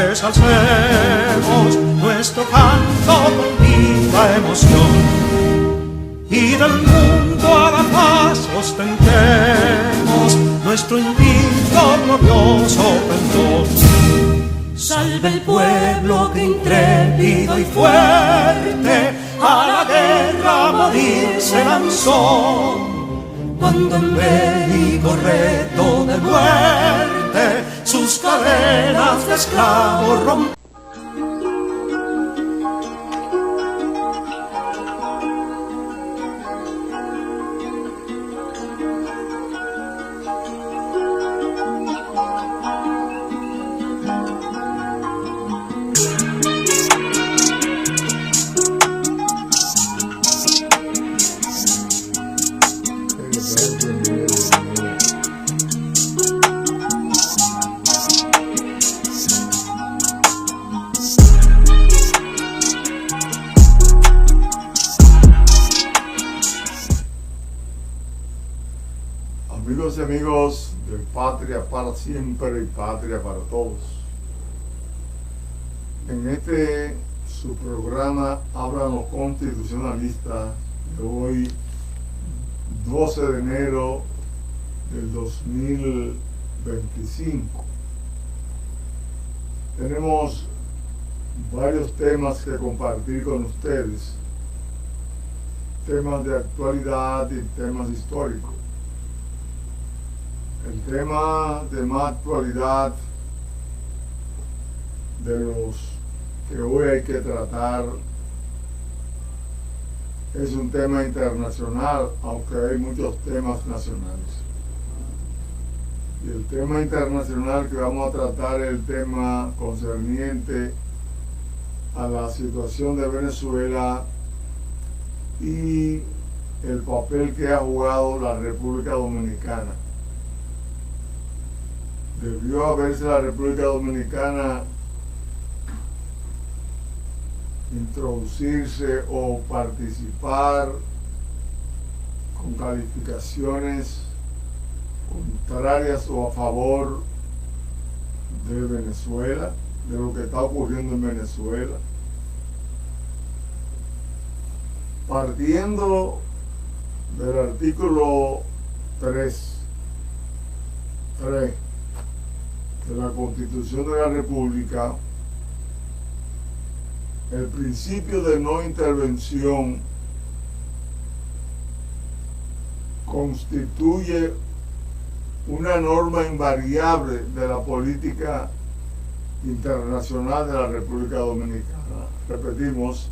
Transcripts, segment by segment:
fuertes alcemos nuestro canto con viva emoción, y del mundo a la paz ostentemos nuestro invicto glorioso pendón. Salve el pueblo que intrépido y fuerte a la guerra a morir se lanzó, cuando en bélico reto de muerte sus cadenas de esclavos rompió. Amigos y amigos de Patria para Siempre y Patria para Todos, en este su programa Hablan los Constitucionalistas de hoy 12 de enero del 2025. Tenemos varios temas que compartir con ustedes, temas de actualidad y temas históricos. El tema de más actualidad de los que hoy hay que tratar es un tema internacional, aunque hay muchos temas nacionales. Y el tema internacional que vamos a tratar es el tema concerniente a la situación de Venezuela y el papel que ha jugado la República Dominicana. Debió haberse la República Dominicana introducirse o participar con calificaciones contrarias o a favor de Venezuela, de lo que está ocurriendo en Venezuela, partiendo del artículo 3 de la Constitución de la República. El principio de no intervención constituye una norma invariable de la política internacional de la República Dominicana. Repetimos,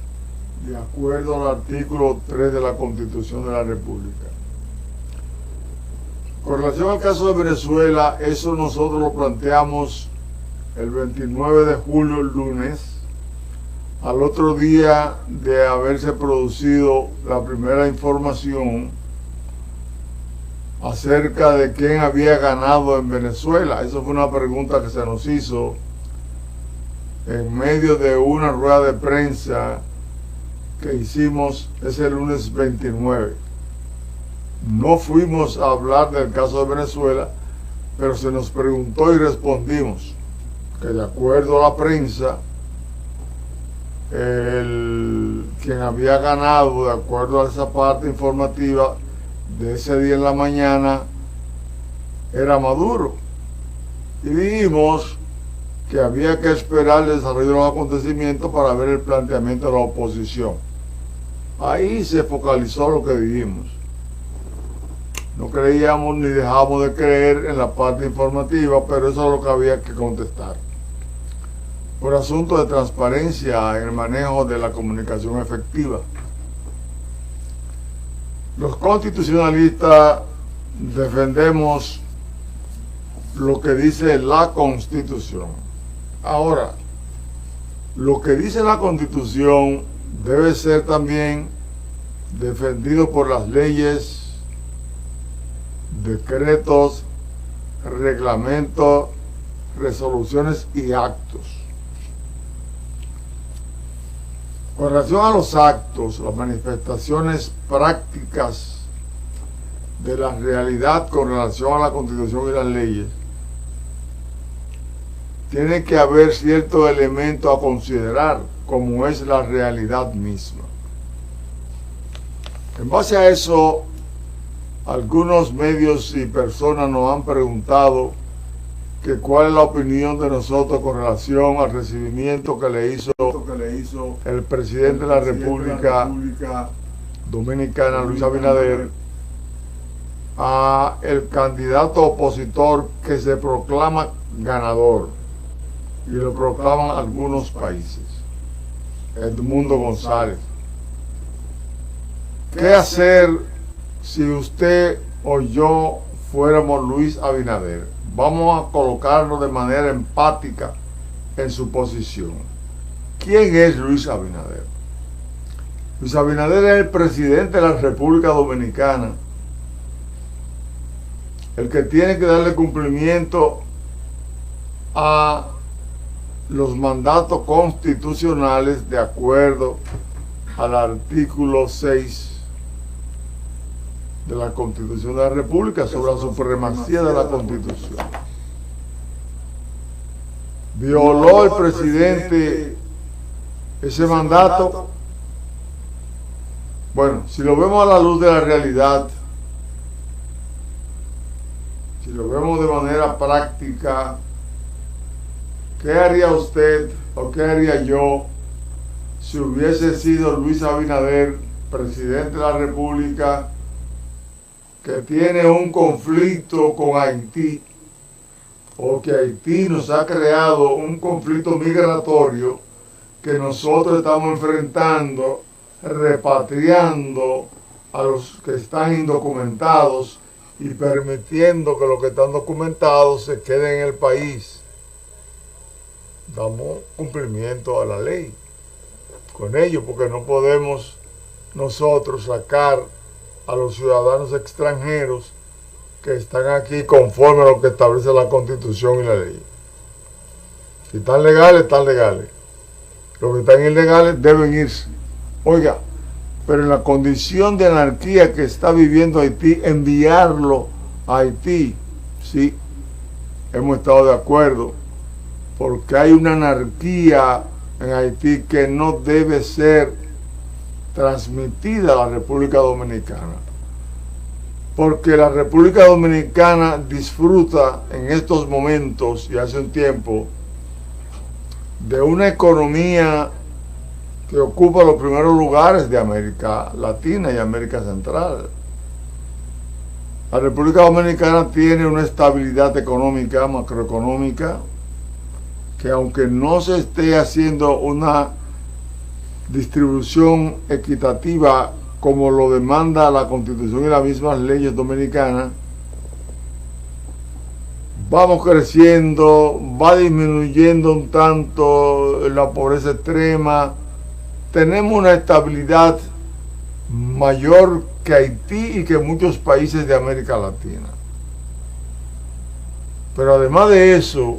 de acuerdo al artículo 3 de la Constitución de la República. Con relación al caso de Venezuela, eso nosotros lo planteamos el 29 de julio, el lunes, al otro día de haberse producido la primera información acerca de quién había ganado en Venezuela. Eso fue una pregunta que se nos hizo en medio de una rueda de prensa que hicimos ese lunes 29. No fuimos a hablar del caso de Venezuela, pero se nos preguntó y respondimos que de acuerdo a la prensa, quien había ganado, de acuerdo a esa parte informativa de ese día en la mañana, era Maduro. Y dijimos que había que esperar el desarrollo de los acontecimientos para ver el planteamiento de la oposición. Ahí se focalizó lo que dijimos. No creíamos ni dejamos de creer en la parte informativa, pero eso es lo que había que contestar. Por asunto de transparencia en el manejo de la comunicación efectiva. Los constitucionalistas defendemos lo que dice la Constitución. Ahora, lo que dice la Constitución debe ser también defendido por las leyes, decretos, reglamentos, resoluciones y actos. Con relación a los actos, las manifestaciones prácticas de la realidad con relación a la Constitución y las leyes, tiene que haber cierto elemento a considerar, como es la realidad misma. En base a eso, algunos medios y personas nos han preguntado que cuál es la opinión de nosotros con relación al recibimiento que le hizo el presidente de la República Dominicana, Luis Abinader, a el candidato opositor que se proclama ganador, y lo proclaman algunos países, Edmundo González. ¿Qué hacer si usted o yo fuéramos Luis Abinader? Vamos a colocarnos de manera empática en su posición. ¿Quién es Luis Abinader? Luis Abinader es el presidente de la República Dominicana, el que tiene que darle cumplimiento a los mandatos constitucionales de acuerdo al artículo 6 de la Constitución de la República sobre la supremacía de la Constitución. Violó el presidente ese mandato. Bueno, si lo vemos a la luz de la realidad, si lo vemos de manera práctica, ¿qué haría usted o qué haría yo si hubiese sido Luis Abinader, presidente de la República, que tiene un conflicto con Haití, o que Haití nos ha creado un conflicto migratorio que nosotros estamos enfrentando, repatriando a los que están indocumentados y permitiendo que los que están documentados se queden en el país? Damos cumplimiento a la ley con ello, porque no podemos nosotros sacar a los ciudadanos extranjeros que están aquí conforme a lo que establece la Constitución y la ley. Si están legales, están legales. Los que están ilegales deben irse. Oiga, pero en la condición de anarquía que está viviendo Haití, enviarlo a Haití, sí, hemos estado de acuerdo, porque hay una anarquía en Haití que no debe ser transmitida a la República Dominicana, porque la República Dominicana disfruta en estos momentos y hace un tiempo de una economía que ocupa los primeros lugares de América Latina y América Central. La República Dominicana tiene una estabilidad económica, macroeconómica, que aunque no se esté haciendo una distribución equitativa como lo demanda la Constitución y las mismas leyes dominicanas, vamos creciendo, va disminuyendo un tanto la pobreza extrema, tenemos una estabilidad mayor que Haití y que muchos países de América Latina. Pero además de eso,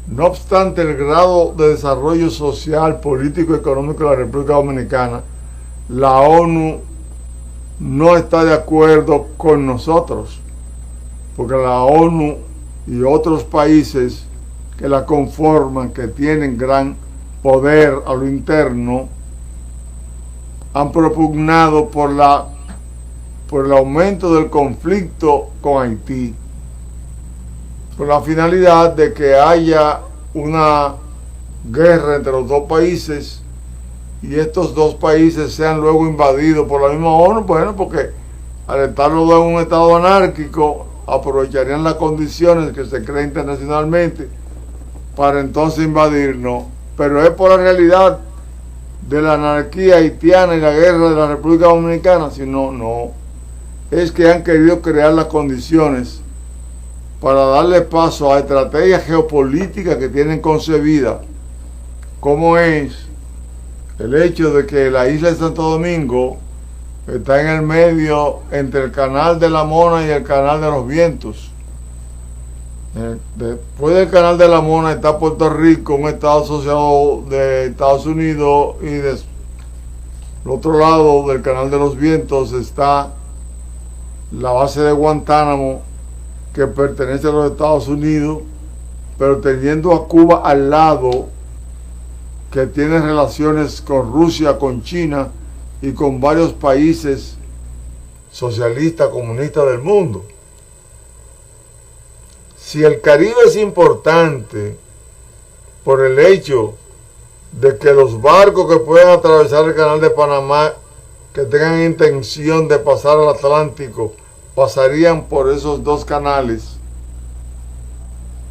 no obstante el grado de desarrollo social, político y económico de la República Dominicana, la ONU no está de acuerdo con nosotros, porque la ONU y otros países que la conforman, que tienen gran poder a lo interno, han propugnado por el aumento del conflicto con Haití, con la finalidad de que haya una guerra entre los dos países y estos dos países sean luego invadidos por la misma ONU. Bueno, porque al estar los dos en un estado anárquico, aprovecharían las condiciones que se creen internacionalmente para entonces invadirnos. Pero es por la realidad de la anarquía haitiana y la guerra de la República Dominicana, sino no, es que han querido crear las condiciones para darle paso a estrategias geopolíticas que tienen concebida, como es el hecho de que la isla de Santo Domingo está en el medio entre el Canal de la Mona y el Canal de los Vientos. Después del Canal de la Mona está Puerto Rico, un estado asociado de Estados Unidos, y del otro lado del Canal de los Vientos está la base de Guantánamo, que pertenece a los Estados Unidos, pero teniendo a Cuba al lado, que tiene relaciones con Rusia, con China y con varios países socialistas, comunistas del mundo. Si el Caribe es importante por el hecho de que los barcos que puedan atravesar el canal de Panamá, que tengan intención de pasar al Atlántico, pasarían por esos dos canales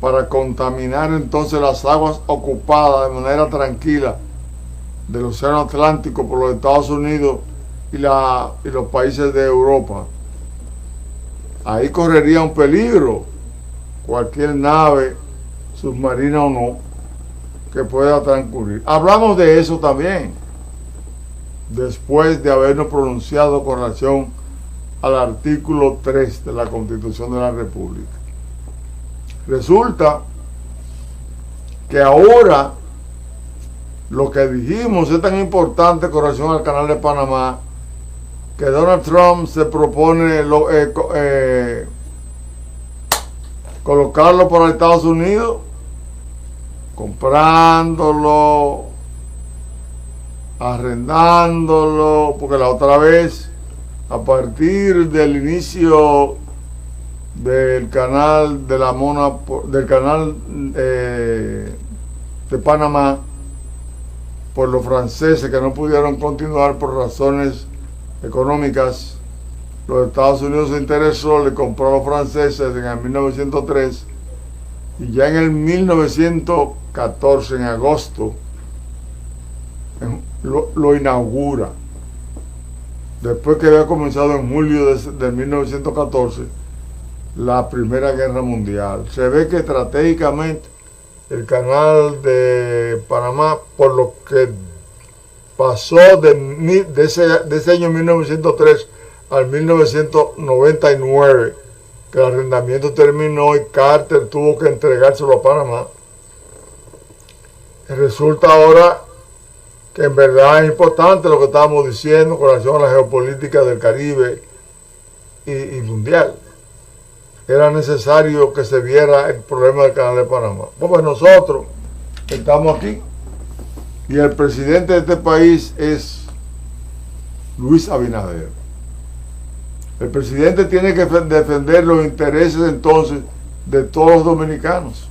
para contaminar entonces las aguas ocupadas de manera tranquila del Océano Atlántico por los Estados Unidos y los países de Europa. Ahí correría un peligro cualquier nave, submarina o no, que pueda transcurrir. Hablamos de eso también después de habernos pronunciado con relación al artículo 3 de la Constitución de la República. Resulta que ahora lo que dijimos es tan importante con relación al canal de Panamá, que Donald Trump se propone colocarlo para Estados Unidos, comprándolo, arrendándolo, porque la otra vez, a partir del inicio del canal de la Mona, del canal de Panamá, por los franceses que no pudieron continuar por razones económicas, los Estados Unidos se interesó, le compró a los franceses en el 1903, y ya en el 1914, en agosto, lo inaugura. Después que había comenzado en julio de 1914 la Primera Guerra Mundial. Se ve que estratégicamente el canal de Panamá, por lo que pasó de ese año 1903 al 1999, que el arrendamiento terminó y Carter tuvo que entregárselo a Panamá, resulta ahora que en verdad es importante lo que estábamos diciendo con relación a la geopolítica del Caribe y mundial. Era necesario que se viera el problema del canal de Panamá. Pues nosotros estamos aquí y el presidente de este país es Luis Abinader. El presidente tiene que defender los intereses entonces de todos los dominicanos.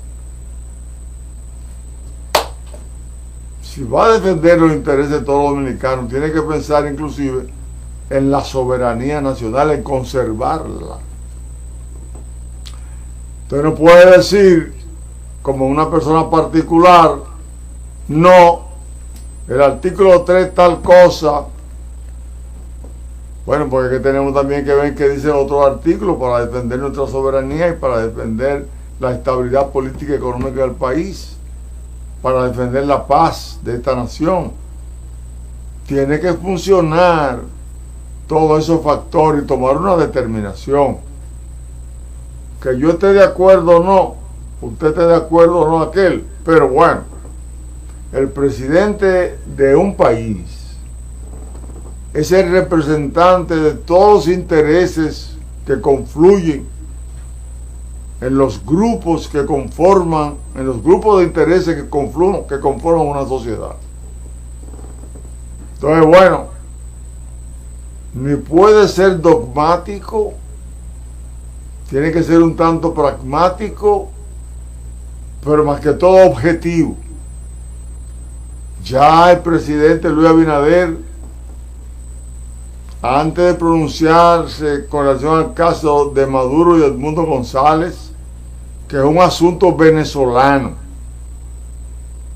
Si va a defender los intereses de todos los dominicanos, tiene que pensar inclusive en la soberanía nacional, en conservarla. Usted no puede decir, como una persona particular, no, el artículo 3 tal cosa. Bueno, porque aquí tenemos también que ver qué dice otro artículo para defender nuestra soberanía y para defender la estabilidad política y económica del país, para defender la paz de esta nación. Tiene que funcionar todos esos factores y tomar una determinación. Que yo esté de acuerdo o no, usted esté de acuerdo o no aquel, pero bueno, el presidente de un país es el representante de todos los intereses que confluyen en los grupos que conforman, en los grupos de intereses que conforman una sociedad. Entonces, bueno, ni puede ser dogmático, tiene que ser un tanto pragmático, pero más que todo objetivo. Ya el presidente Luis Abinader, antes de pronunciarse con relación al caso de Maduro y Edmundo González, que es un asunto venezolano,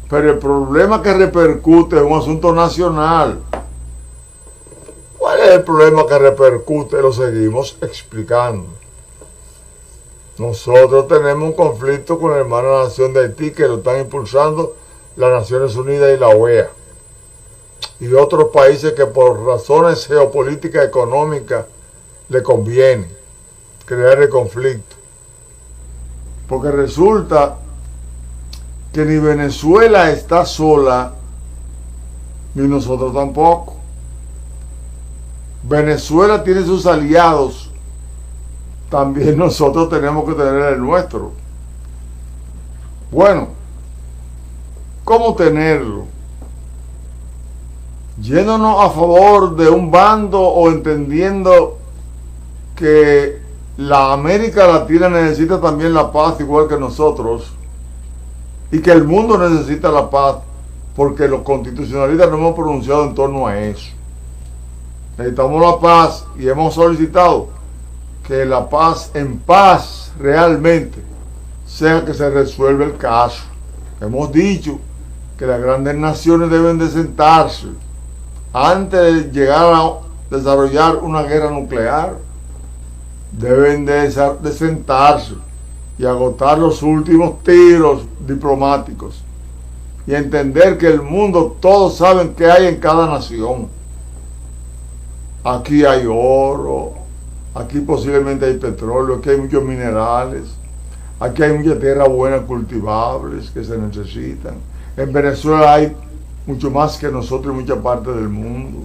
pero el problema que repercute es un asunto nacional. ¿Cuál es el problema que repercute? Lo seguimos explicando. Nosotros tenemos un conflicto con la hermana nación de Haití, que lo están impulsando las Naciones Unidas y la OEA, y otros países que por razones geopolíticas y económicas le conviene crear el conflicto. Porque resulta que ni Venezuela está sola, ni nosotros tampoco. Venezuela tiene sus aliados, también nosotros tenemos que tener el nuestro. Bueno, ¿cómo tenerlo? Yéndonos a favor de un bando o entendiendo que la América Latina necesita también la paz igual que nosotros y que el mundo necesita la paz, porque los constitucionalistas nos hemos pronunciado en torno a eso. Necesitamos la paz y hemos solicitado que la paz, en paz realmente, sea que se resuelva el caso. Hemos dicho que las grandes naciones deben de sentarse antes de llegar a desarrollar una guerra nuclear. Deben de sentarse y agotar los últimos tiros diplomáticos y entender que el mundo, todos saben qué hay en cada nación. Aquí hay oro, aquí posiblemente hay petróleo, aquí hay muchos minerales, aquí hay mucha tierra buena cultivables que se necesitan. En Venezuela hay mucho más que nosotros en mucha parte del mundo,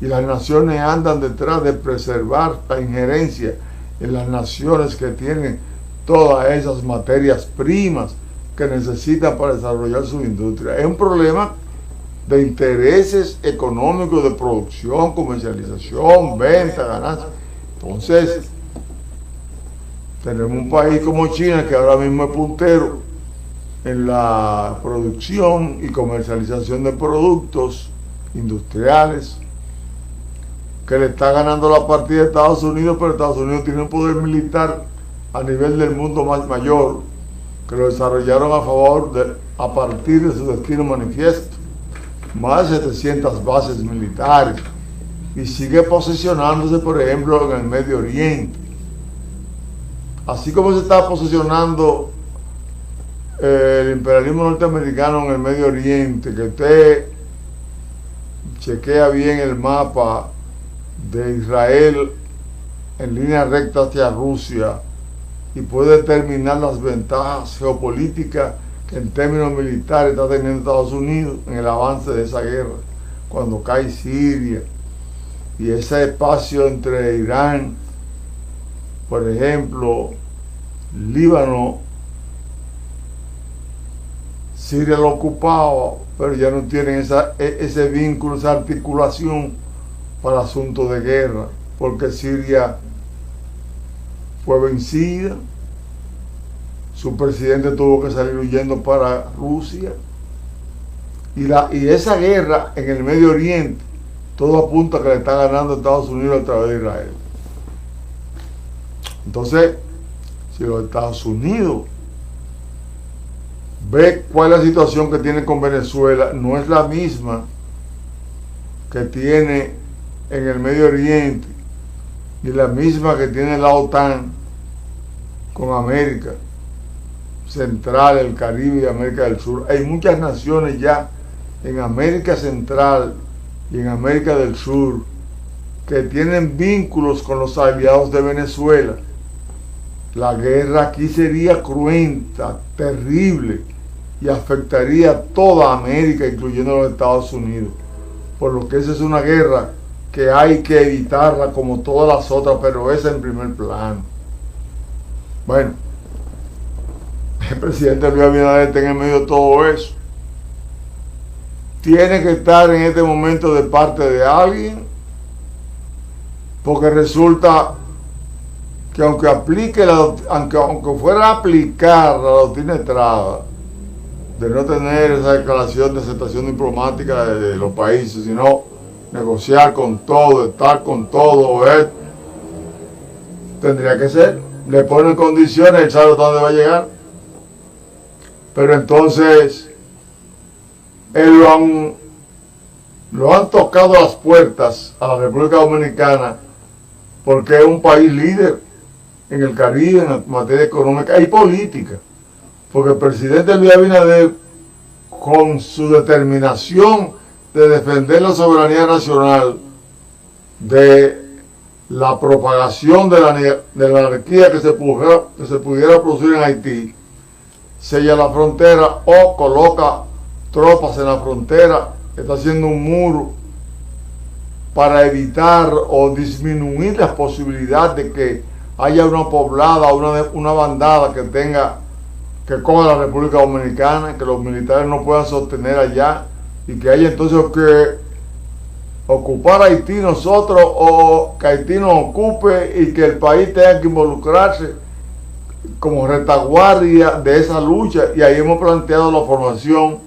y las naciones andan detrás de preservar la injerencia en las naciones que tienen todas esas materias primas que necesitan para desarrollar su industria. Es un problema de intereses económicos, de producción, comercialización, venta, ganancia. Entonces, tenemos un país como China, que ahora mismo es puntero en la producción y comercialización de productos industriales, que le está ganando la partida a Estados Unidos, pero Estados Unidos tiene un poder militar a nivel del mundo más mayor, que lo desarrollaron a partir de su destino manifiesto. Más de 700 bases militares, y sigue posicionándose, por ejemplo, en el Medio Oriente. Así como se está posicionando el imperialismo norteamericano en el Medio Oriente, que usted chequea bien el mapa de Israel en línea recta hacia Rusia y puede determinar las ventajas geopolíticas que en términos militares está teniendo Estados Unidos en el avance de esa guerra, cuando cae Siria y ese espacio entre Irán, por ejemplo, Líbano. Siria lo ocupaba, pero ya no tienen ese vínculo, esa articulación para asuntos de guerra, porque Siria fue vencida, su presidente tuvo que salir huyendo para Rusia, y esa guerra en el Medio Oriente, todo apunta a que le está ganando Estados Unidos a través de Israel. Entonces, si los Estados Unidos ve cuál es la situación que tiene con Venezuela, no es la misma que tiene en el Medio Oriente, ni la misma que tiene la OTAN con América Central, el Caribe y América del Sur. Hay muchas naciones ya en América Central y en América del Sur que tienen vínculos con los aliados de Venezuela. La guerra aquí sería cruenta, terrible, y afectaría a toda América, incluyendo los Estados Unidos. Por lo que esa es una guerra que hay que evitarla como todas las otras, pero esa en primer plano. Bueno, el presidente Luis Abinader está en el medio de todo eso. Tiene que estar en este momento de parte de alguien, porque resulta que aunque fuera a aplicar la doctrina Estrada, de no tener esa declaración de aceptación diplomática de los países, sino negociar con todo, estar con todo, tendría que ser. Le ponen condiciones, él sabe dónde va a llegar. Pero entonces, lo han tocado las puertas a la República Dominicana, porque es un país líder en el Caribe en materia económica y política. Porque el presidente Luis Abinader, con su determinación de defender la soberanía nacional, de la propagación de la anarquía que se pudiera producir en Haití, sella la frontera o coloca tropas en la frontera, está haciendo un muro para evitar o disminuir la posibilidad de que haya una poblada, una bandada que tenga que coja la República Dominicana, que los militares no puedan sostener allá y que haya entonces que ocupar Haití nosotros o que Haití nos ocupe y que el país tenga que involucrarse como retaguardia de esa lucha. Y ahí hemos planteado la formación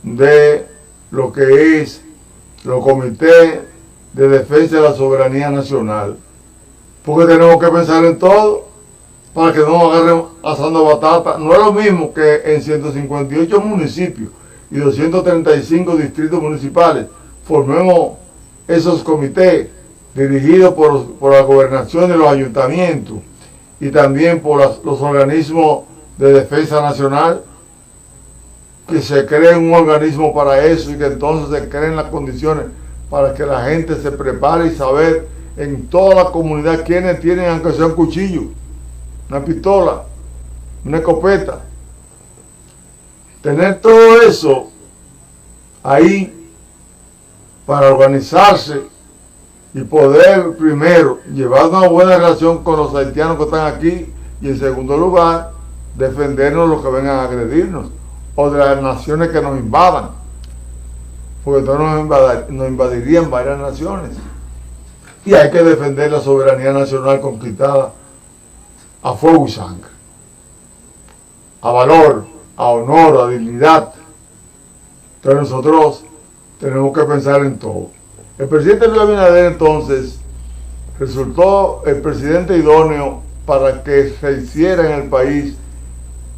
de lo que es los comités de defensa de la soberanía nacional, porque tenemos que pensar en todo para que no nos agarren asando batata. No es lo mismo que en 158 municipios y 235 distritos municipales formemos esos comités dirigidos por la gobernación y los ayuntamientos y también por los organismos de defensa nacional, que se cree un organismo para eso y que entonces se creen las condiciones para que la gente se prepare y saber en toda la comunidad quiénes tienen, aunque sea un cuchillo, una pistola, una escopeta. Tener todo eso ahí para organizarse y poder primero llevar una buena relación con los haitianos que están aquí y en segundo lugar defendernos de los que vengan a agredirnos o de las naciones que nos invadan, porque entonces nos invadirían varias naciones y hay que defender la soberanía nacional conquistada a fuego y sangre, a valor, a honor, a dignidad. Entonces nosotros tenemos que pensar en todo. El presidente Luis Abinader entonces resultó el presidente idóneo para que se hiciera en el país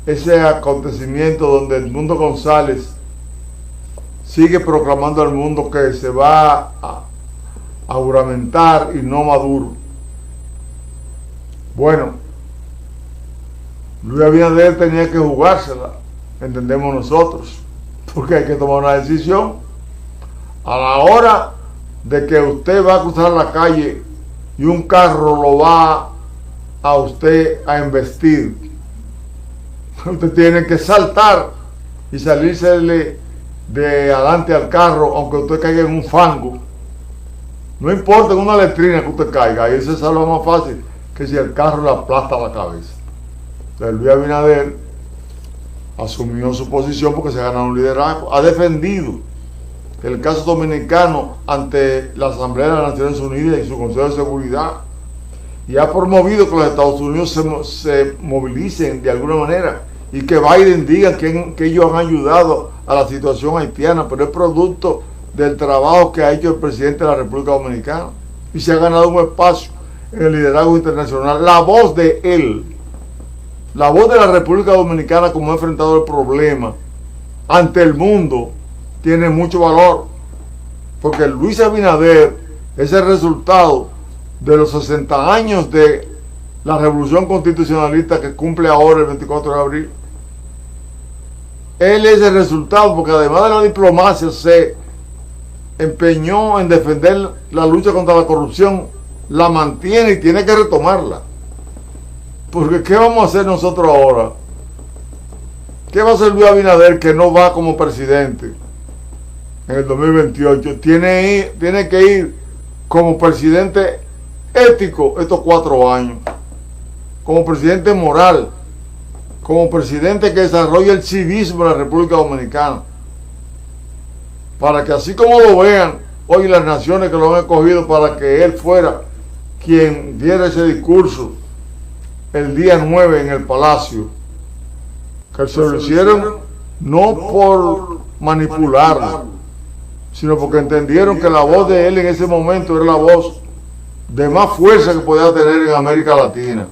ese acontecimiento donde Edmundo González sigue proclamando al mundo que se va a juramentar y no Maduro. Bueno, Luis Abinader tenía que jugársela, entendemos nosotros, porque hay que tomar una decisión. A la hora de que usted va a cruzar la calle y un carro lo va a usted a embestir, usted tiene que saltar y salirse de adelante al carro, aunque usted caiga en un fango. No importa en una letrina que usted caiga, ahí se salva más fácil que si el carro le aplasta la cabeza. Entonces Luis Abinader asumió su posición porque se ganó un liderazgo, ha defendido el caso dominicano ante la Asamblea de las Naciones Unidas y su Consejo de Seguridad, y ha promovido que los Estados Unidos se movilicen de alguna manera y que Biden diga que ellos han ayudado a la situación haitiana, pero es producto del trabajo que ha hecho el presidente de la República Dominicana y se ha ganado un espacio en el liderazgo internacional. La voz de él, la voz de la República Dominicana como ha enfrentado el problema ante el mundo, tiene mucho valor, porque Luis Abinader es el resultado de los 60 años de la revolución constitucionalista que cumple ahora el 24 de abril. Él es el resultado, porque además de la diplomacia se empeñó en defender la lucha contra la corrupción, la mantiene y tiene que retomarla. Porque ¿qué vamos a hacer nosotros ahora? ¿Qué va a hacer Luis Abinader que no va como presidente en el 2028? Tiene que ir como presidente ético estos 4 años, como presidente moral, como presidente que desarrolle el civismo en la República Dominicana, para que así como lo vean hoy las naciones que lo han escogido para que él fuera quien diera ese discurso el día 9 en el Palacio, que se lo hicieron no por manipularlo, sino porque entendieron que la voz de él en ese momento era la voz de más fuerza que podía tener en América Latina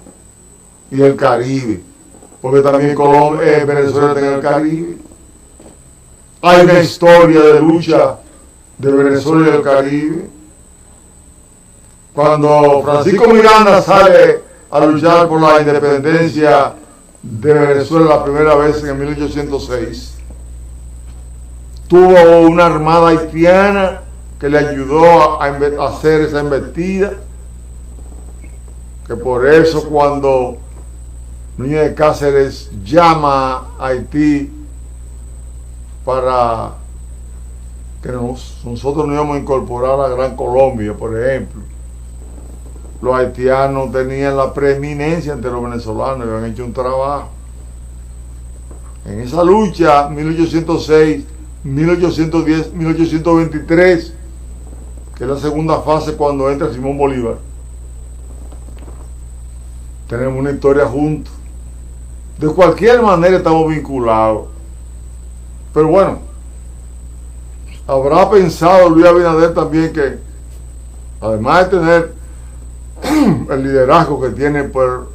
y el Caribe, porque también Venezuela está en el Caribe. Hay una historia de lucha de Venezuela y el Caribe. Cuando Francisco Miranda sale a luchar por la independencia de Venezuela la primera vez en 1806, tuvo una armada haitiana que le ayudó a hacer esa embestida, que por eso cuando Núñez de Cáceres llama a Haití para que nosotros nos íbamos a incorporar a la Gran Colombia, por ejemplo, los haitianos tenían la preeminencia ante los venezolanos y habían hecho un trabajo. En esa lucha, 1806, 1810, 1823, que es la segunda fase cuando entra Simón Bolívar, tenemos una historia juntos. De cualquier manera estamos vinculados. Pero bueno, habrá pensado Luis Abinader también que, además de tener el liderazgo que tiene por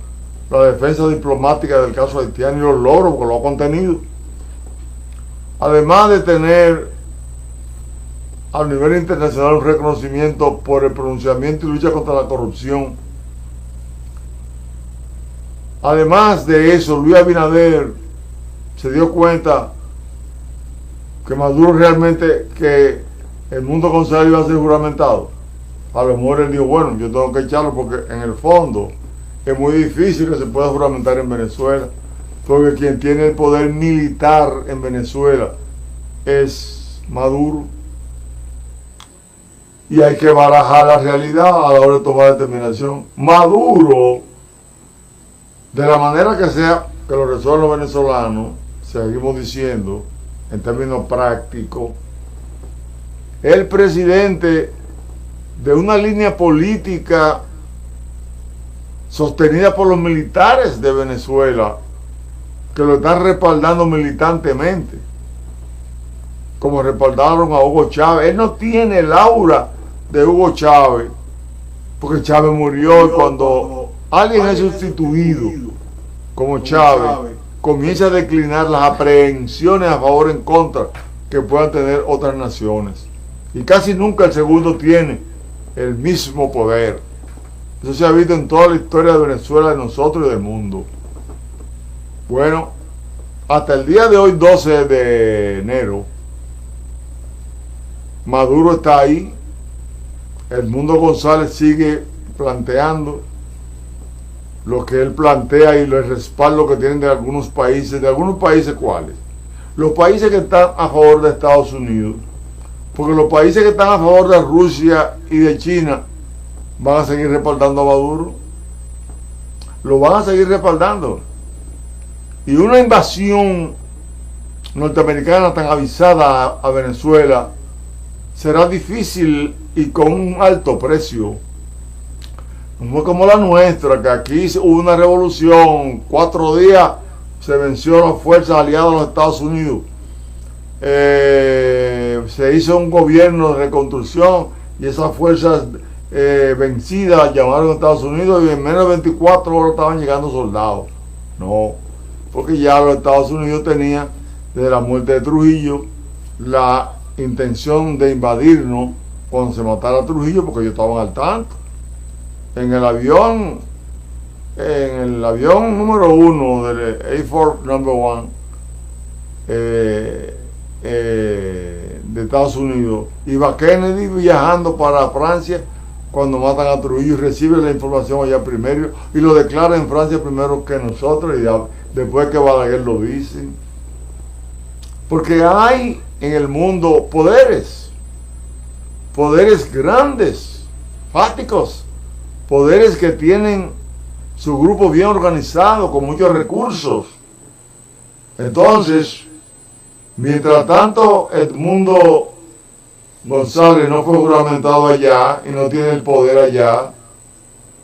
la defensa diplomática del caso haitiano y los logros, porque lo ha contenido, además de tener a nivel internacional un reconocimiento por el pronunciamiento y lucha contra la corrupción, además de eso, Luis Abinader se dio cuenta que Maduro realmente, que el mundo González iba a ser juramentado. A lo mejor él dijo, bueno, yo tengo que echarlo porque en el fondo es muy difícil que se pueda juramentar en Venezuela, porque quien tiene el poder militar en Venezuela es Maduro. Y hay que barajar la realidad a la hora de tomar determinación. Maduro, de la manera que sea que lo resuelvan los venezolanos, seguimos diciendo, en términos prácticos, el presidente de una línea política sostenida por los militares de Venezuela, que lo están respaldando militantemente, como respaldaron a Hugo Chávez. Él no tiene el aura de Hugo Chávez, porque Chávez murió, y cuando alguien es sustituido como Chávez, comienza a declinar las aprehensiones a favor o en contra que puedan tener otras naciones. Y casi nunca el segundo tiene el mismo poder. Eso se ha visto en toda la historia de Venezuela, de nosotros y del mundo. Bueno, hasta el día de hoy, 12 de enero, Maduro está ahí. El mundo González sigue planteando lo que él plantea y el respaldo que tienen de algunos países. ¿De algunos países cuáles? Los países que están a favor de Estados Unidos. Porque los países que están a favor de Rusia y de China van a seguir respaldando a Maduro. Lo van a seguir respaldando. Y una invasión norteamericana tan avisada a Venezuela será difícil y con un alto precio. No fue como la nuestra, que aquí hubo una revolución, 4 días se venció las fuerzas aliadas a los Estados Unidos. Se hizo un gobierno de reconstrucción y esas fuerzas vencidas las llamaron a Estados Unidos y en menos de 24 horas estaban llegando soldados. No, porque ya los Estados Unidos tenían, desde la muerte de Trujillo, la intención de invadirnos cuando se matara a Trujillo, porque ellos estaban al tanto. En el avión número 1 del Air Force Number 1 de Estados Unidos, iba Kennedy viajando para Francia cuando matan a Trujillo y recibe la información allá primero y lo declara en Francia primero que nosotros, y después que Balaguer lo dice. Porque hay en el mundo poderes grandes, fácticos, poderes que tienen su grupo bien organizado, con muchos recursos. Entonces, mientras tanto Edmundo González no fue juramentado allá y no tiene el poder allá,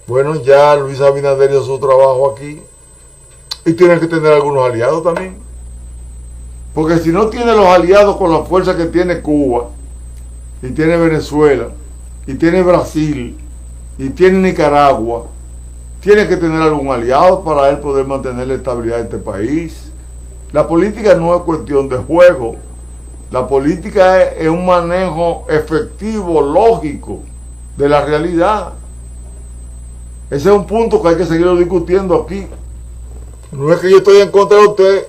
bueno, ya Luis Abinader hizo su trabajo aquí y tiene que tener algunos aliados también. Porque si no tiene los aliados con la fuerza que tiene Cuba, y tiene Venezuela, y tiene Brasil, y tiene Nicaragua, tiene que tener algún aliado para él poder mantener la estabilidad de este país. La política no es cuestión de juego. La política es un manejo efectivo, lógico, de la realidad. Ese es un punto que hay que seguirlo discutiendo aquí. No es que yo estoy en contra de usted,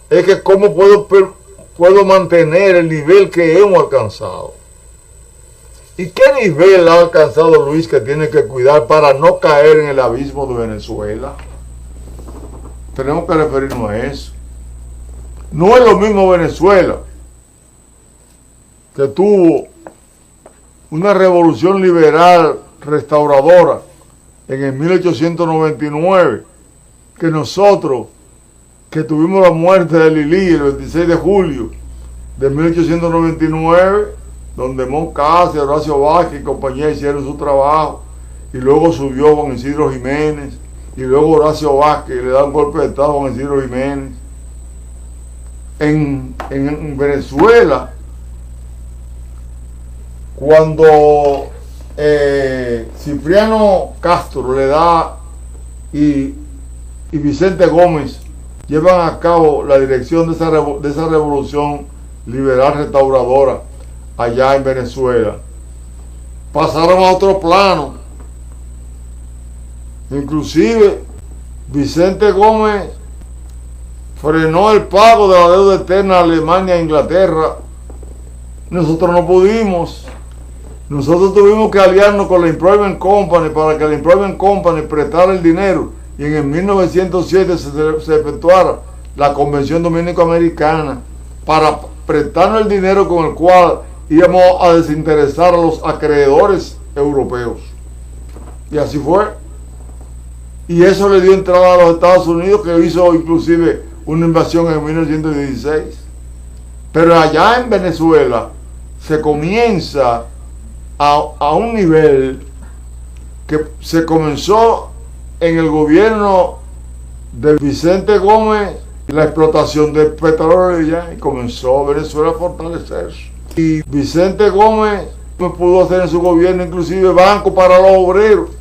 es que cómo puedo mantener el nivel que hemos alcanzado. ¿Y qué nivel ha alcanzado Luis que tiene que cuidar para no caer en el abismo de Venezuela? Tenemos que referirnos a eso. No es lo mismo Venezuela, que tuvo una revolución liberal restauradora en el 1899, que nosotros, que tuvimos la muerte de Lili el 26 de julio de 1899, donde Moncase, Horacio Vázquez y compañía hicieron su trabajo, y luego subió Juan Isidro Jiménez, y luego Horacio Vázquez le da un golpe de estado a Juan Isidro Jiménez. En Venezuela, cuando Cipriano Castro le da y Vicente Gómez llevan a cabo la dirección de esa revolución liberal restauradora allá en Venezuela, pasaron a otro plano. Inclusive Vicente Gómez frenó el pago de la deuda eterna a Alemania e Inglaterra. Nosotros no pudimos. Nosotros tuvimos que aliarnos con la Employment Company para que la Employment Company prestara el dinero, y en el 1907 se efectuara la Convención Dominico-Americana para prestarnos el dinero con el cual íbamos a desinteresar a los acreedores europeos. Y así fue. Y eso le dio entrada a los Estados Unidos, que hizo inclusive una invasión en 1916. Pero allá en Venezuela se comienza a un nivel que se comenzó en el gobierno de Vicente Gómez, la explotación del petróleo ya, y comenzó Venezuela a fortalecerse. Y Vicente Gómez pudo hacer en su gobierno inclusive banco para los obreros.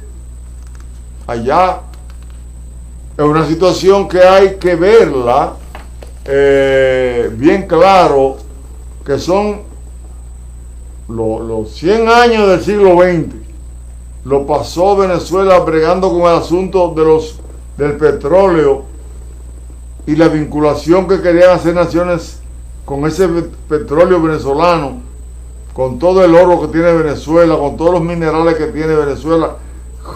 Allá es una situación que hay que verla bien claro, que son los 100 años del siglo XX. Lo pasó Venezuela bregando con el asunto del petróleo y la vinculación que querían hacer naciones con ese petróleo venezolano, con todo el oro que tiene Venezuela, con todos los minerales que tiene Venezuela,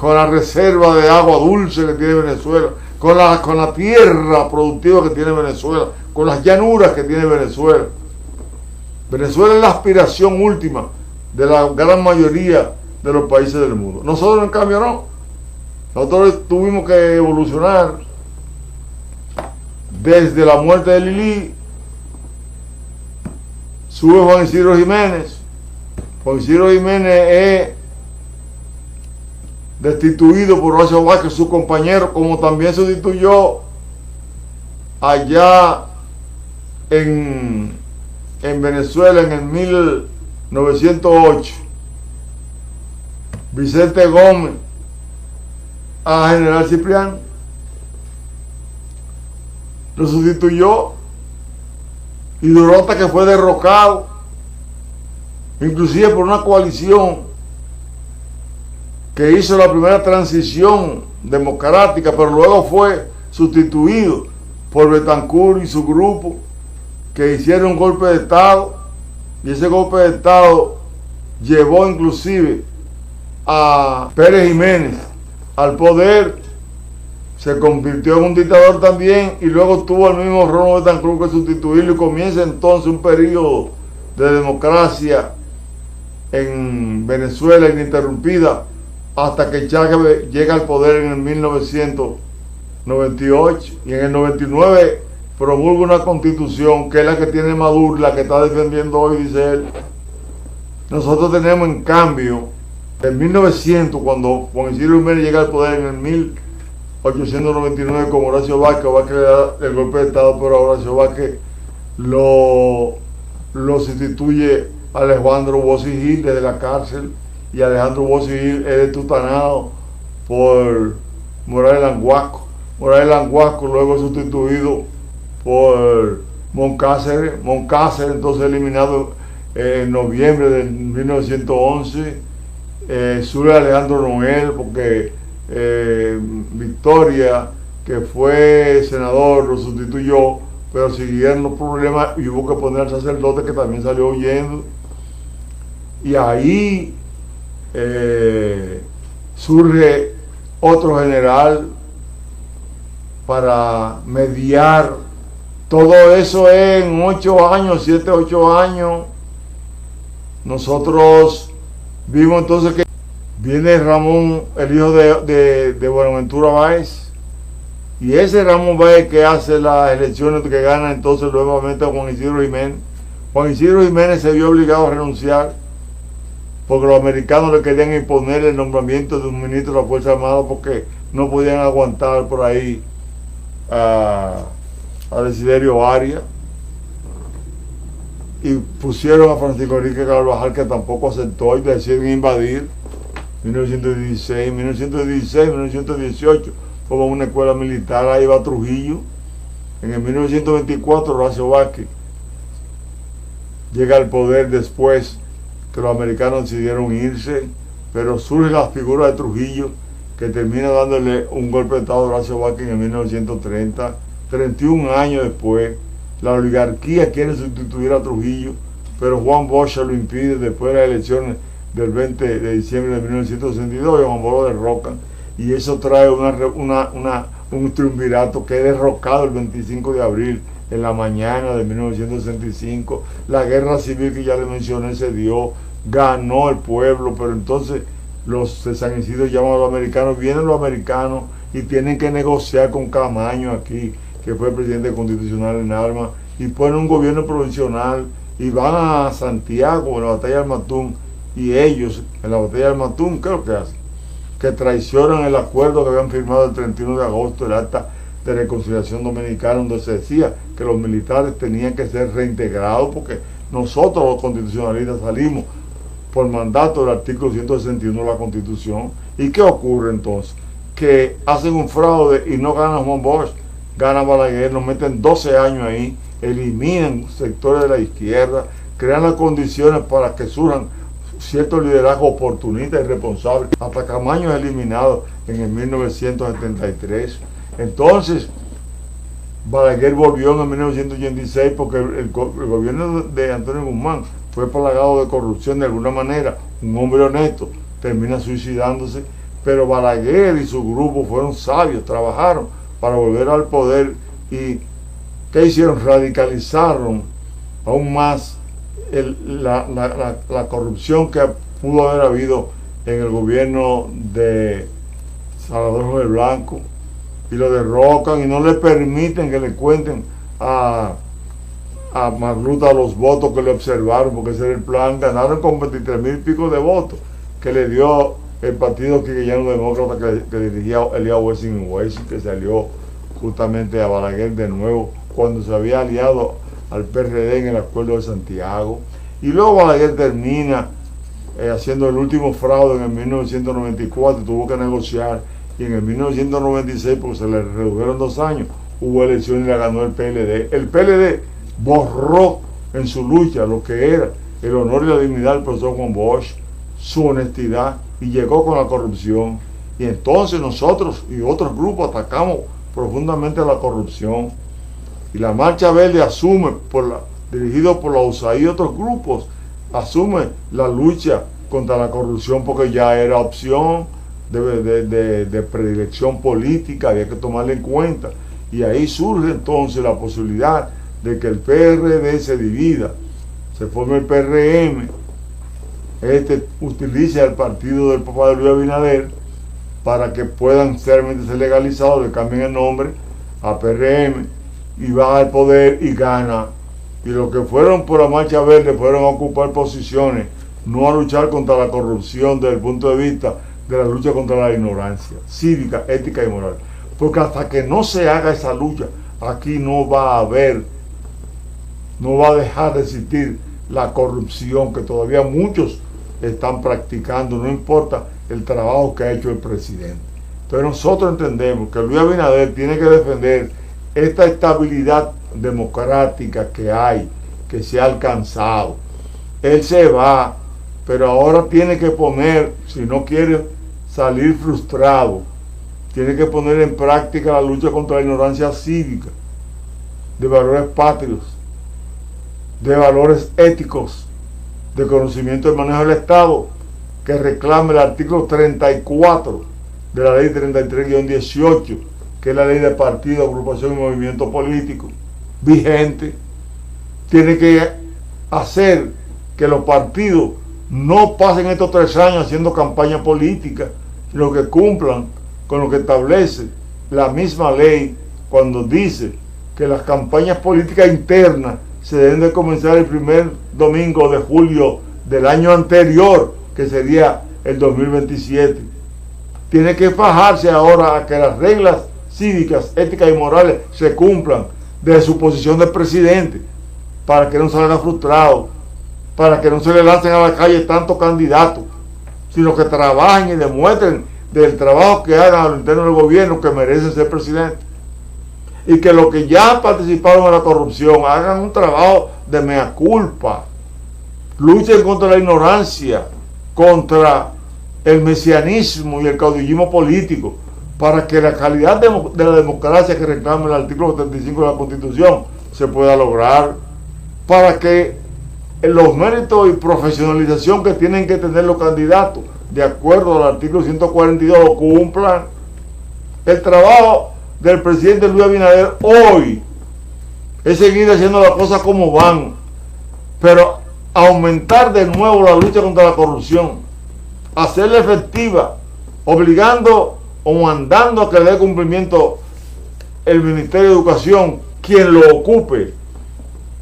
con la reserva de agua dulce que tiene Venezuela, con la tierra productiva que tiene Venezuela, con las llanuras que tiene Venezuela. Venezuela es la aspiración última de la gran mayoría de los países del mundo. Nosotros, en cambio, no. Nosotros tuvimos que evolucionar desde la muerte de Lili. Sube Juan Isidro Jiménez. Juan Isidro Jiménez es destituido por Horacio Vázquez, su compañero, como también sustituyó allá en Venezuela en el 1908 Vicente Gómez a General Cipriano. Lo sustituyó y duró hasta que fue derrocado, inclusive por una coalición que hizo la primera transición democrática, pero luego fue sustituido por Betancourt y su grupo, que hicieron un golpe de Estado, y ese golpe de Estado llevó inclusive a Pérez Jiménez al poder. Se convirtió en un dictador también, y luego tuvo el mismo Ronald Betancourt que sustituirlo, y comienza entonces un periodo de democracia en Venezuela ininterrumpida hasta que Chávez llega al poder en el 1998, y en el 99 promulga una constitución que es la que tiene Maduro, la que está defendiendo hoy, dice él. Nosotros tenemos, en cambio, en 1900, cuando Juan Isidro Jiménez llega al poder en el 1899 con Horacio Vázquez le da el golpe de Estado, pero Horacio Vázquez lo sustituye a Alejandro Bossi Gil desde la cárcel, y Alejandro Bossi Gil es detutanado por Morales Languasco. Morales Languasco luego es sustituido por Moncácer entonces eliminado en noviembre de 1911. Sube Alejandro Noel, porque Victoria, que fue senador, lo sustituyó, pero siguieron los problemas y hubo que poner al sacerdote, que también salió huyendo. Y ahí surge otro general para mediar. Todo eso en 8 años, 7, 8 años. Nosotros vimos entonces que viene Ramón, el hijo de Buenaventura Báez, Y ese Ramón Báez que hace las elecciones que gana entonces nuevamente a Juan Isidro Jiménez. Juan Isidro Jiménez se vio obligado a renunciar porque los americanos le querían imponer el nombramiento de un ministro de la Fuerza Armada porque no podían aguantar por ahí a Desiderio Arias, y pusieron a Francisco Enrique Carvajal, que tampoco aceptó, y deciden invadir 1916, 1918, como una escuela militar. Ahí va Trujillo. En el 1924 Horacio Vázquez llega al poder después que los americanos decidieron irse, pero surge la figura de Trujillo, que termina dándole un golpe de estado a Horacio Vázquez en 1930. 31 años después, la oligarquía quiere sustituir a Trujillo, pero Juan Bosch lo impide después de las elecciones del 20 de diciembre de 1962, y Juan Bosch lo derrocan, y eso trae un triunvirato que es derrocado el 25 de abril en la mañana de 1965. La guerra civil que ya le mencioné se dio, ganó el pueblo, pero entonces los de San Isidro llaman a los americanos, vienen los americanos y tienen que negociar con Camaño aquí, que fue el presidente constitucional en armas, y ponen un gobierno provisional, y van a Santiago en la batalla del Matún, y ellos en la batalla del Matún, ¿qué es lo que hacen? Que traicionan el acuerdo que habían firmado el 31 de agosto, el acta de reconciliación dominicana, donde se decía que los militares tenían que ser reintegrados, porque nosotros los constitucionalistas salimos por mandato del artículo 161 de la Constitución. ¿Y qué ocurre entonces? Que hacen un fraude y no gana Juan Bosch, gana Balaguer, nos meten 12 años ahí, eliminan sectores de la izquierda, crean las condiciones para que surjan ciertos liderazgos oportunistas y responsables. Hasta Camaño es eliminado en el 1973. Entonces, Balaguer volvió en el 1986 porque el gobierno de Antonio Guzmán fue plagado de corrupción de alguna manera. Un hombre honesto termina suicidándose, pero Balaguer y su grupo fueron sabios, trabajaron para volver al poder. ¿Y qué hicieron? Radicalizaron aún más la corrupción que pudo haber habido en el gobierno de Salvador Jorge Blanco, y lo derrocan y no le permiten que le cuenten a Magluta los votos que le observaron, porque ese era el plan. Ganaron con 23,000 y pico de votos que le dio el partido quisqueyano demócrata que dirigía Elías Wessing, que salió justamente a Balaguer de nuevo cuando se había aliado al PRD en el acuerdo de Santiago. Y luego Balaguer termina haciendo el último fraude en el 1994, tuvo que negociar, y en el 1996, porque se le redujeron 2 años, hubo elecciones y la ganó el PLD. El PLD borró en su lucha lo que era el honor y la dignidad del profesor Juan Bosch, su honestidad, y llegó con la corrupción. Y entonces nosotros y otros grupos atacamos profundamente la corrupción. Y la Marcha Verde asume, dirigido por la USAID y otros grupos, asume la lucha contra la corrupción, porque ya era opción de predilección política, había que tomarla en cuenta. Y ahí surge entonces la posibilidad de que el PRD se divida, se forme el PRM, utilice el partido del papá de Luis Abinader para que puedan ser legalizados, le cambien el nombre a PRM, y va al poder y gana. Y los que fueron por la Marcha Verde fueron a ocupar posiciones, no a luchar contra la corrupción desde el punto de vista de la lucha contra la ignorancia cívica, ética y moral. Porque hasta que no se haga esa lucha, aquí no va a dejar de existir la corrupción que todavía muchos están practicando, no importa el trabajo que ha hecho el presidente. Entonces nosotros entendemos que Luis Abinader tiene que defender esta estabilidad democrática que se ha alcanzado. Él se va, pero ahora tiene que poner, si no quiere salir frustrado, tiene que poner en práctica la lucha contra la ignorancia cívica, de valores patrios, de valores éticos, de conocimiento del manejo del Estado, que reclame el artículo 34 de la ley 33-18, que es la ley de partido, agrupación y movimiento político vigente. Tiene que hacer que los partidos no pasen estos 3 años haciendo campaña política, sino que cumplan con lo que establece la misma ley cuando dice que las campañas políticas internas se deben de comenzar el primer domingo de julio del año anterior, que sería el 2027. Tiene que fajarse ahora a que las reglas cívicas, éticas y morales se cumplan desde su posición de presidente, para que no salga frustrado, para que no se le lancen a la calle tantos candidatos, sino que trabajen y demuestren del trabajo que hagan a lo interno del gobierno que merecen ser presidente. Y que los que ya participaron en la corrupción hagan un trabajo de mea culpa, luchen contra la ignorancia, contra el mesianismo y el caudillismo político, para que la calidad de la democracia que reclama el artículo 75 de la Constitución se pueda lograr, para que los méritos y profesionalización que tienen que tener los candidatos de acuerdo al artículo 142 lo cumplan. El trabajo del presidente Luis Abinader hoy es seguir haciendo las cosas como van, pero aumentar de nuevo la lucha contra la corrupción, hacerla efectiva, obligando o mandando a que le dé cumplimiento el Ministerio de Educación, quien lo ocupe,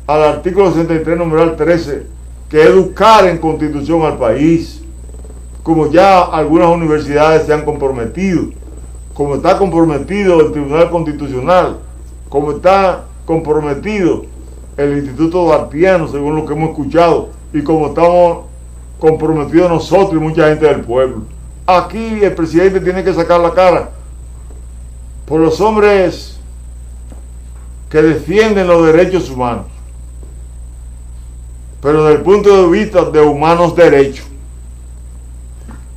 al artículo 63, numeral 13, que educar en Constitución al país, como ya algunas universidades se han comprometido, como está comprometido el Tribunal Constitucional, como está comprometido el Instituto Duartiano, según lo que hemos escuchado, y como estamos comprometidos nosotros y mucha gente del pueblo. Aquí el presidente tiene que sacar la cara por los hombres que defienden los derechos humanos, pero desde el punto de vista de humanos derechos.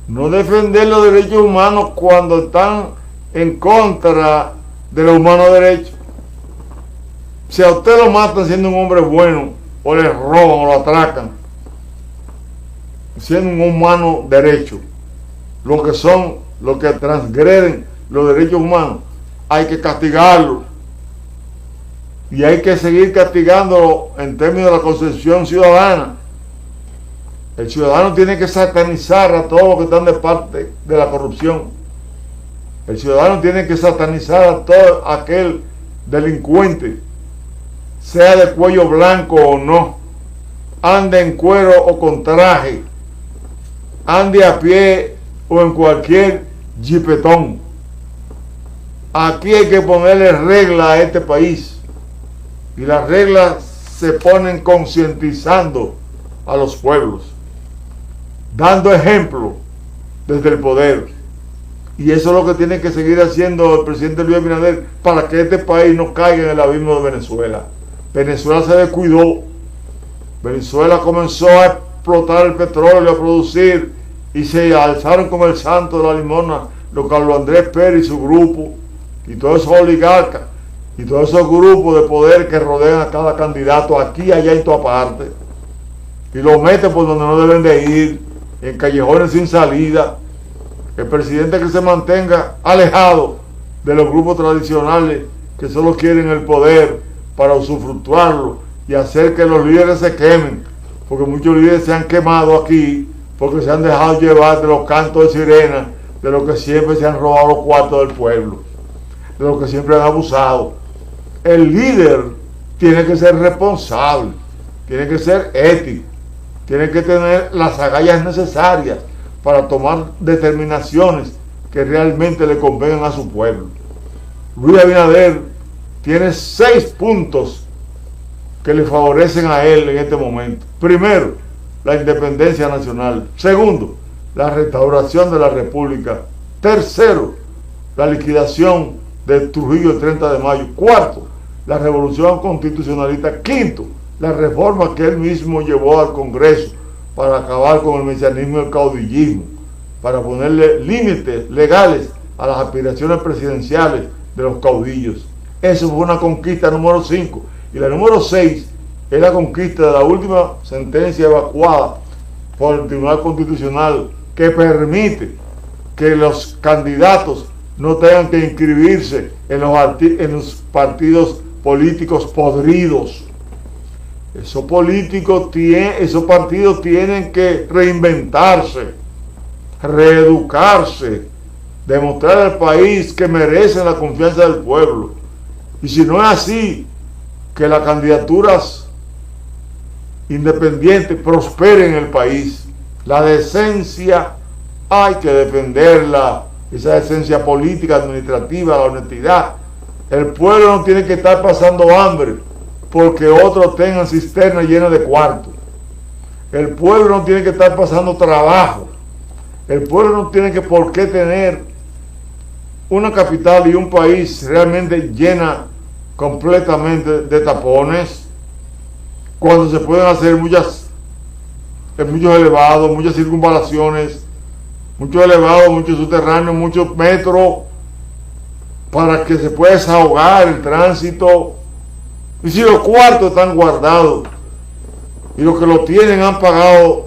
No defender los derechos humanos cuando están en contra de los humanos derechos. Si a usted lo matan siendo un hombre bueno, o le roban o lo atracan, siendo un humano derecho, los que transgreden los derechos humanos, hay que castigarlo. Y hay que seguir castigándolo en términos de la concepción ciudadana. El ciudadano tiene que satanizar a todos los que están de parte de la corrupción. El ciudadano tiene que satanizar a todo aquel delincuente, sea de cuello blanco o no, ande en cuero o con traje, ande a pie o en cualquier jipetón. Aquí hay que ponerle regla a este país, y las reglas se ponen concientizando a los pueblos, dando ejemplo desde el poder. Y eso es lo que tiene que seguir haciendo el presidente Luis Abinader para que este país no caiga en el abismo de Venezuela. Venezuela se descuidó. Venezuela comenzó a explotar el petróleo, a producir, y se alzaron como el santo de la limona los Carlos Andrés Pérez y su grupo, y todos esos oligarcas, y todos esos grupos de poder que rodean a cada candidato aquí, allá y en toda parte, y los meten por donde no deben de ir, en callejones sin salida. El presidente que se mantenga alejado de los grupos tradicionales que solo quieren el poder para usufructuarlo y hacer que los líderes se quemen, porque muchos líderes se han quemado aquí porque se han dejado llevar de los cantos de sirena, de los que siempre se han robado los cuartos del pueblo, de los que siempre han abusado. El líder tiene que ser responsable, tiene que ser ético, tiene que tener las agallas necesarias para tomar determinaciones que realmente le convengan a su pueblo. Luis Abinader tiene 6 puntos que le favorecen a él en este momento. Primero, la independencia nacional. Segundo, la restauración de la República. Tercero, la liquidación de Trujillo el 30 de mayo. Cuarto, la revolución constitucionalista. Quinto, la reforma que él mismo llevó al Congreso para acabar con el mesianismo y el caudillismo, para ponerle límites legales a las aspiraciones presidenciales de los caudillos. Eso fue una conquista número 5. Y la número 6 es la conquista de la última sentencia evacuada por el Tribunal Constitucional, que permite que los candidatos no tengan que inscribirse en los partidos políticos podridos. Esos partidos tienen que reinventarse, reeducarse, demostrar al país que merecen la confianza del pueblo. Y si no es así, que las candidaturas independientes prosperen en el país. La decencia hay que defenderla, esa decencia política, administrativa, la honestidad. El pueblo no tiene que estar pasando hambre porque otros tengan cisternas llenas de cuartos. El pueblo no tiene que estar pasando trabajo. El pueblo no tiene que por qué tener una capital y un país realmente llena completamente de tapones, cuando se pueden hacer muchos elevados, muchas circunvalaciones, muchos elevados, muchos subterráneos, muchos metros, para que se pueda desahogar el tránsito. Y si los cuartos están guardados y los que lo tienen han pagado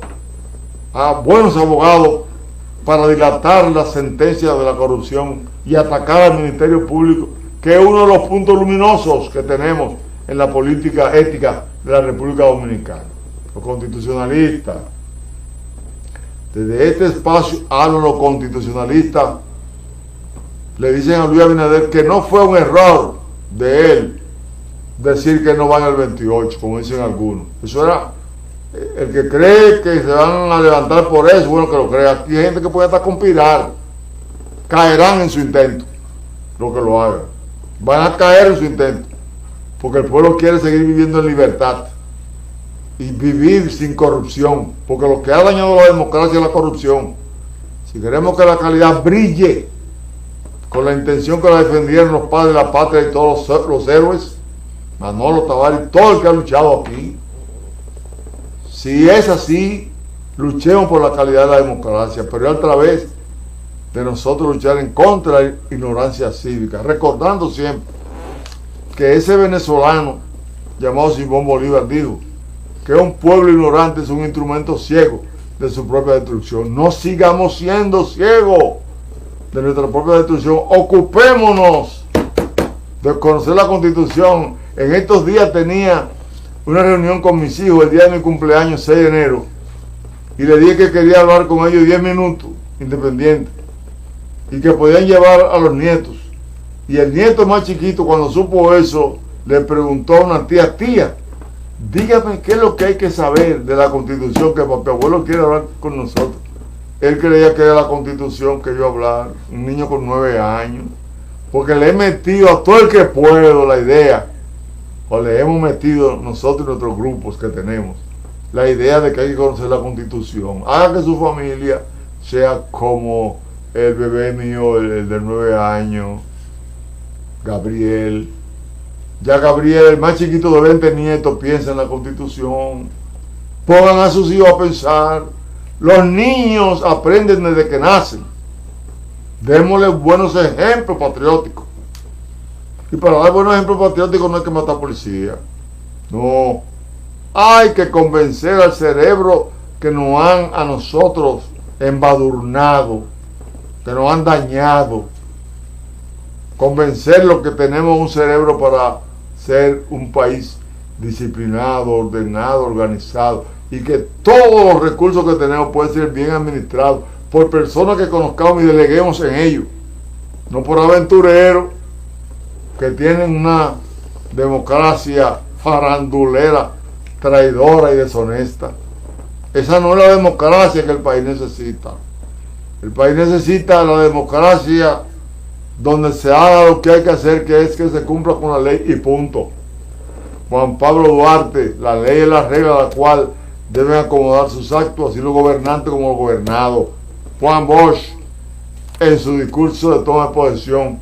a buenos abogados para dilatar la sentencia de la corrupción y atacar al Ministerio Público, que es uno de los puntos luminosos que tenemos en la política ética de la República Dominicana. Los constitucionalistas, desde este espacio hablan los constitucionalistas, le dicen a Luis Abinader que no fue un error de él decir que no van al 28, como dicen algunos. Eso era, el que cree que se van a levantar por eso, bueno, que lo crea. Aquí hay gente que puede hasta conspirar, caerán en su intento, lo que lo hagan. Van a caer en su intento, porque el pueblo quiere seguir viviendo en libertad y vivir sin corrupción, porque lo que ha dañado la democracia es la corrupción. Si queremos que la calidad brille con la intención que la defendieron los padres de la patria y todos los héroes, Manolo Tavares, todo el que ha luchado aquí, si es así, luchemos por la calidad de la democracia, pero es a través de nosotros luchar en contra de la ignorancia cívica, recordando siempre que ese venezolano llamado Simón Bolívar dijo que un pueblo ignorante es un instrumento ciego de su propia destrucción. No sigamos siendo ciegos de nuestra propia destrucción, ocupémonos de conocer la Constitución. En estos días tenía una reunión con mis hijos el día de mi cumpleaños, 6 de enero, y le dije que quería hablar con ellos 10 minutos, independiente, y que podían llevar a los nietos. Y el nieto más chiquito, cuando supo eso, le preguntó a una tía, dígame qué es lo que hay que saber de la Constitución, que papi abuelo quiere hablar con nosotros. Él creía que era la Constitución que yo hablar, un niño con 9 años, porque le he metido a todo el que puedo la idea, o le hemos metido nosotros y nuestros grupos que tenemos, la idea de que hay que conocer la Constitución. Haga que su familia sea como el bebé mío, el de 9 años, Gabriel. Ya Gabriel, el más chiquito de 20 nietos, piensa en la Constitución. Pongan a sus hijos a pensar. Los niños aprenden desde que nacen. Démosles buenos ejemplos patrióticos. Y para dar buenos ejemplos patrióticos no hay que matar policía. No. Hay que convencer al cerebro que nos han a nosotros embadurnado, que nos han dañado. Convencerlos que tenemos un cerebro para ser un país disciplinado, ordenado, organizado, y que todos los recursos que tenemos pueden ser bien administrados por personas que conozcamos y deleguemos en ellos, no por aventureros que tienen una democracia farandulera, traidora y deshonesta. Esa no es la democracia que el país necesita. El país necesita la democracia donde se haga lo que hay que hacer, que es que se cumpla con la ley y punto. Juan Pablo Duarte, la ley es la regla a la cual deben acomodar sus actos, así los gobernantes como los gobernados. Juan Bosch, en su discurso de toma de posesión,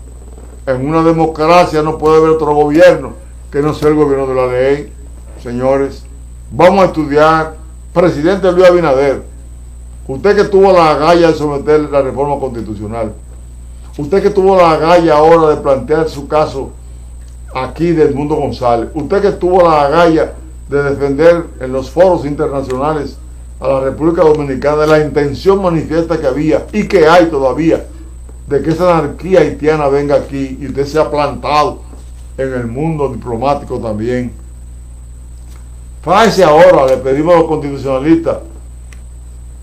en una democracia no puede haber otro gobierno que no sea el gobierno de la ley. Señores, vamos a estudiar. Presidente Luis Abinader, usted que tuvo la agalla de someter la reforma constitucional, usted que tuvo la agalla ahora de plantear su caso aquí de Edmundo González, usted que tuvo la agalla de defender en los foros internacionales a la República Dominicana de la intención manifiesta que había y que hay todavía de que esa anarquía haitiana venga aquí y usted se ha plantado en el mundo diplomático también. Fájese ahora, le pedimos a los constitucionalistas,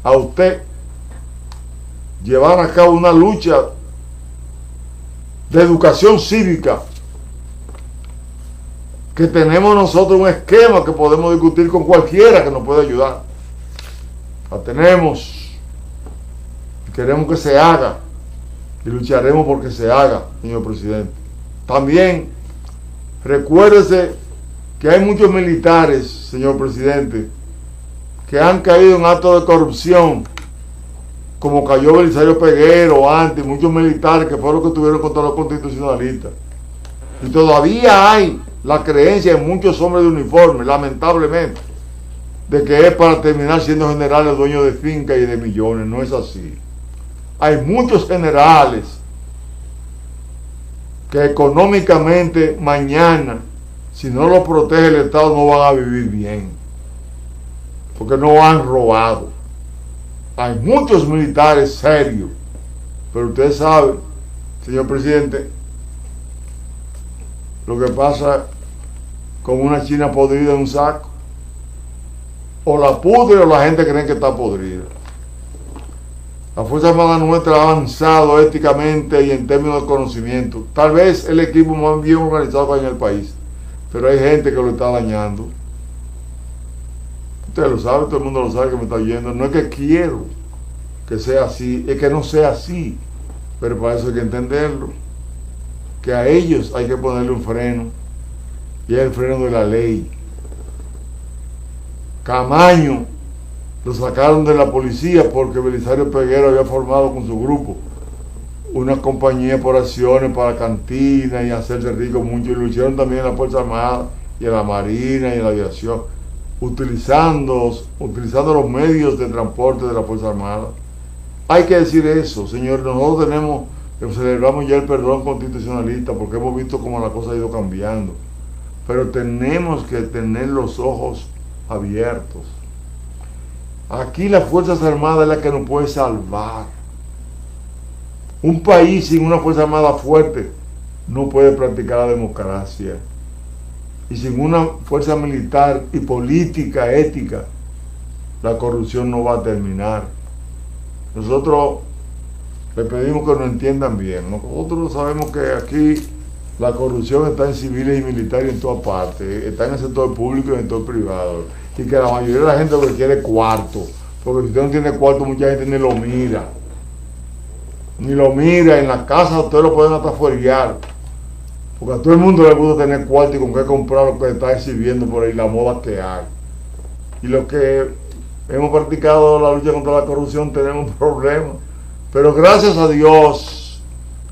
a usted llevar a cabo una lucha de educación cívica, que tenemos nosotros un esquema que podemos discutir con cualquiera que nos pueda ayudar. La tenemos y queremos que se haga y lucharemos porque se haga, señor presidente. También recuérdese que hay muchos militares, señor presidente, que han caído en actos de corrupción, como cayó Belisario Peguero antes, muchos militares que fueron los que estuvieron contra los constitucionalistas. Y todavía hay la creencia en muchos hombres de uniforme, lamentablemente, de que es para terminar siendo generales dueños de fincas y de millones. No es así. Hay muchos generales que económicamente mañana, si no los protege el Estado, no van a vivir bien, porque no han robado. Hay muchos militares serios, pero usted sabe, señor presidente, lo que pasa con una china podrida en un saco. O la pudre o la gente cree que está podrida. La Fuerza Armada nuestra ha avanzado éticamente y en términos de conocimiento. Tal vez el equipo más bien organizado que hay en el país, pero hay gente que lo está dañando. Usted lo sabe, todo el mundo lo sabe que me está oyendo. No es que quiero que sea así, es que no sea así, pero para eso hay que entenderlo, que a ellos hay que ponerle un freno, y es el freno de la ley. Camaño lo sacaron de la policía porque Belisario Peguero había formado con su grupo una compañía por acciones para cantinas y hacerse rico mucho, y lo hicieron también en la Fuerza Armada y en la Marina y en la aviación, utilizando los medios de transporte de la Fuerza Armada. Hay que decir eso, señor. Nosotros celebramos ya el perdón constitucionalista porque hemos visto cómo la cosa ha ido cambiando, pero tenemos que tener los ojos abiertos. Aquí las Fuerzas Armadas es la que nos puede salvar. Un país sin una Fuerza Armada fuerte no puede practicar la democracia, y sin una fuerza militar y política ética, la corrupción no va a terminar. Nosotros le pedimos que nos entiendan bien. Nosotros sabemos que aquí la corrupción está en civiles y militares en todas partes, está en el sector público y en el sector privado, y que la mayoría de la gente lo que quiere es cuarto, porque si usted no tiene cuarto, mucha gente ni lo mira, en la casa ustedes lo pueden hasta fuerear, porque a todo el mundo le gusta tener cuarto y con qué comprar lo que está exhibiendo por ahí, la moda que hay. Y los que hemos practicado la lucha contra la corrupción tenemos problemas, pero gracias a Dios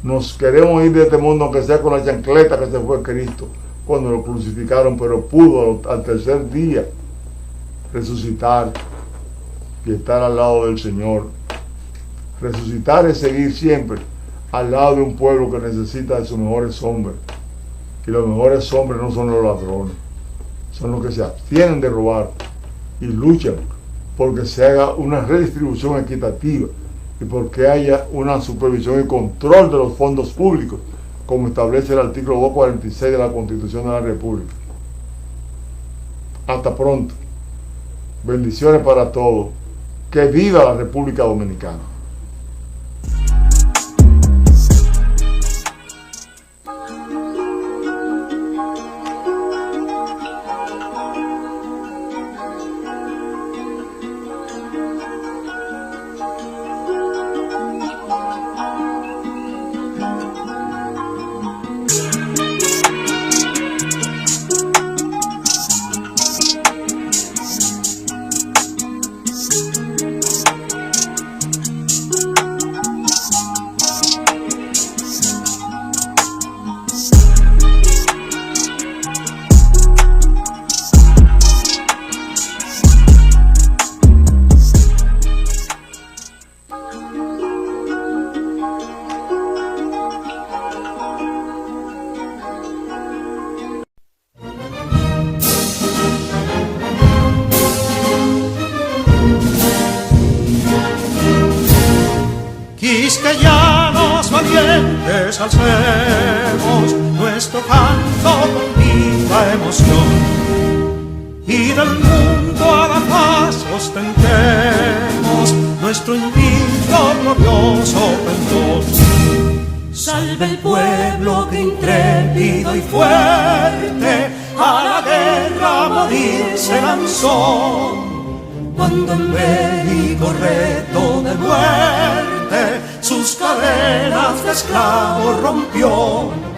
nos queremos ir de este mundo, aunque sea con la chancleta que se fue Cristo cuando lo crucificaron, pero pudo al tercer día resucitar y estar al lado del Señor. Resucitar es seguir siempre al lado de un pueblo que necesita de sus mejores hombres, y los mejores hombres no son los ladrones, son los que se abstienen de robar y luchan porque se haga una redistribución equitativa y porque haya una supervisión y control de los fondos públicos, como establece el artículo 246 de la Constitución de la República. Hasta pronto. Bendiciones para todos. Que viva la República Dominicana. Quisqueyanos valientes alcemos nuestro canto con viva emoción, y del mundo a la paz ostentemos nuestro invicto glorioso pendón. Salve el pueblo que intrépido y fuerte a la guerra a morir se lanzó, cuando en bélico reto de muerte sus cadenas de esclavos rompió.